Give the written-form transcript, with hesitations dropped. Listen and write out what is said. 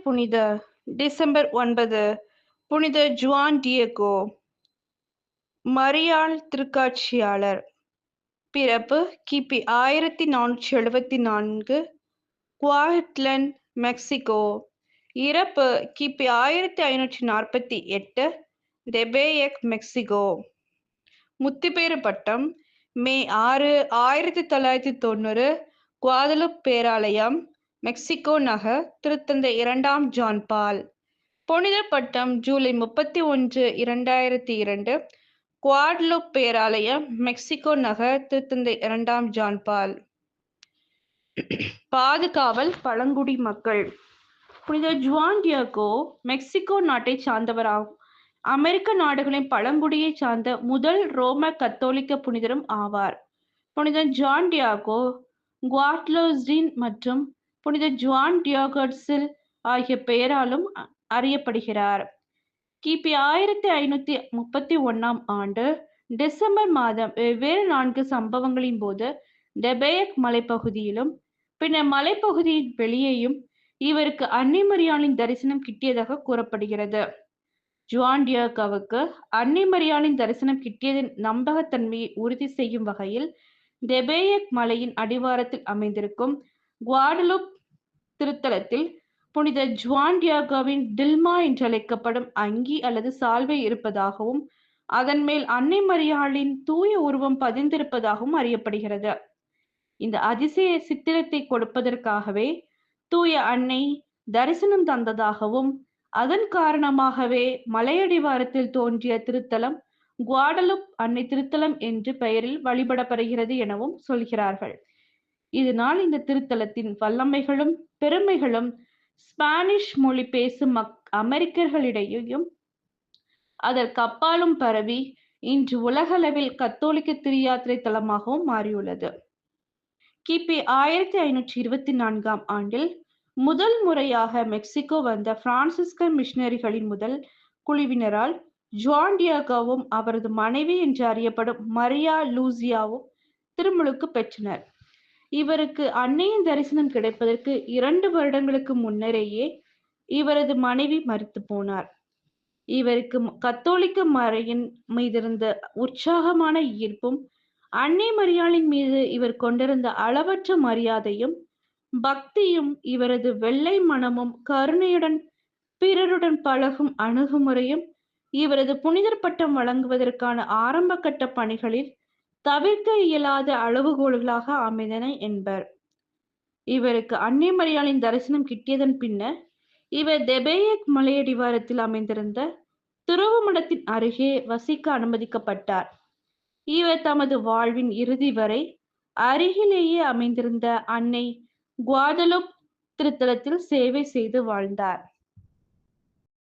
புனிதர். டிசம்பர் 9 புனித Juan Diego. மரியாள் திருக்காட்சியாளர். பிறப்பு கிபி 1474, குவாஹட்லன், மெக்சிகோ. இறப்பு கிபி 1548, டெபேயக், மெக்சிகோ. முத்திப்பேறு பட்டம் மே 6, 1990, குவாதலுப் பேராலயம், மெக்சிகோ நகர், திருத்தந்தை 2ஆம் ஜான் பால். புனிதர் பட்டம் ஜூலை 31, 2002, குவாடலுப் பேராலயம், மெக்சிகோ நகர், திருத்தந்தை 2ஆம் ஜான் பால். பாதுகாவல் பழங்குடி மக்கள். புனித ஜுவான் டியேகோ மெக்சிகோ நாட்டை சார்ந்தவராகும். அமெரிக்க நாடுகளின் பழங்குடியை சார்ந்த முதல் ரோம கத்தோலிக்க புனிதரும் ஆவார். புனித ஜான் டியேகோ குவாட்லோஸ்டின் மற்றும் புனித ஜுவான் டியேகோட்சில் ஆகிய பெயராலும் அறியப்படுகிறார். கிபி 1531 ஆண்டு டிசம்பர் மாதம் வெவ்வேறு 4 சம்பவங்களின் போது டெபேயக் மலைப்பகுதியிலும் பின்னர் மலைப்பகுதியின் வெளியேயும் இவருக்கு அன்னை மரியாளின் தரிசனம் கிட்டியதாக கூறப்படுகிறது. ஜுவான் டியேகோவுக்கு அன்னை மரியாளின் தரிசனம் கிட்டியதன் நம்பகத்தன்மையை உறுதி செய்யும் வகையில் டெபேயக் மலையின் அடிவாரத்தில் அமைந்திருக்கும் குவாடலுப் திருத்தலத்தில் புனித ஜுவான் டியேகோவின் டில்மா என்றழைக்கப்படும் அங்கி அல்லது சால்வை இருப்பதாகவும் அதன் மேல் அன்னை மரியாளின் தூய உருவம் பதிந்திருப்பதாகவும் அறியப்படுகிறது. இந்த அதிசய சித்திரத்தை கொடுப்பதற்காகவே தூய அன்னை தரிசனம் தந்ததாகவும் அதன் காரணமாகவே மலையடிவாரத்தில் தோன்றிய திருத்தலம் குவாடலுப் அன்னை திருத்தலம் என்று பெயரில் வழிபடப்படுகிறது எனவும் சொல்கிறார்கள். இதனால் இந்த திருத்தலத்தின் வல்லமைகளும் பெருமைகளும் ஸ்பானிஷ் மொழி பேசும் அமெரிக்கர்களிடையேயும் அதற்கு அப்பாலும் பரவி இன்று உலகளவில் கத்தோலிக்க திருயாத்திரை தலமாகவும் மாறியுள்ளது. கிபி 1524 ஆண்டில் முதல் முறையாக மெக்சிகோ வந்த பிரான்சிஸ்கன் மிஷனரிகளின் முதல் குழுவினரால் ஜுவான் டியேகோவும் அவரது மனைவி என்று அறியப்படும் மரியா லூசியாவும் திருமுழுக்கு பெற்றனர். இவருக்கு அன்னையின் தரிசனம் கிடைப்பதற்கு 2 வருடங்களுக்கு முன்னரேயே இவரது மனைவி மரித்து போனார். இவருக்கு கத்தோலிக்க மறையின் மீதிருந்த உற்சாகமான ஈர்ப்பும் அன்னை மரியாளின் மீது இவர் கொண்டிருந்த அளவற்ற மரியாதையும் பக்தியும் இவரது வெள்ளை மனமும் கருணையுடன் பிறருடன் பழகும் அணுகுமுறையும் இவரது புனிதர் பட்டம் வழங்குவதற்கான ஆரம்ப கட்ட பணிகளில் தவிர்க்க இயலாத அளவுகோல்களாக அமைந்தன என்பர். இவருக்கு அன்னை மரியாளின் தரிசனம் கிட்டியதன் பின்னர் இவர் டெபேயக் மலையடிவாரத்தில் அமைந்திருந்த துறவுமடத்தின் அருகே வசிக்க அனுமதிக்கப்பட்டார். இவர் தமது வாழ்வின் இறுதி வரை அருகிலேயே அமைந்திருந்த அன்னை குவாதலுப் திருத்தலத்தில் சேவை செய்து வாழ்ந்தார்.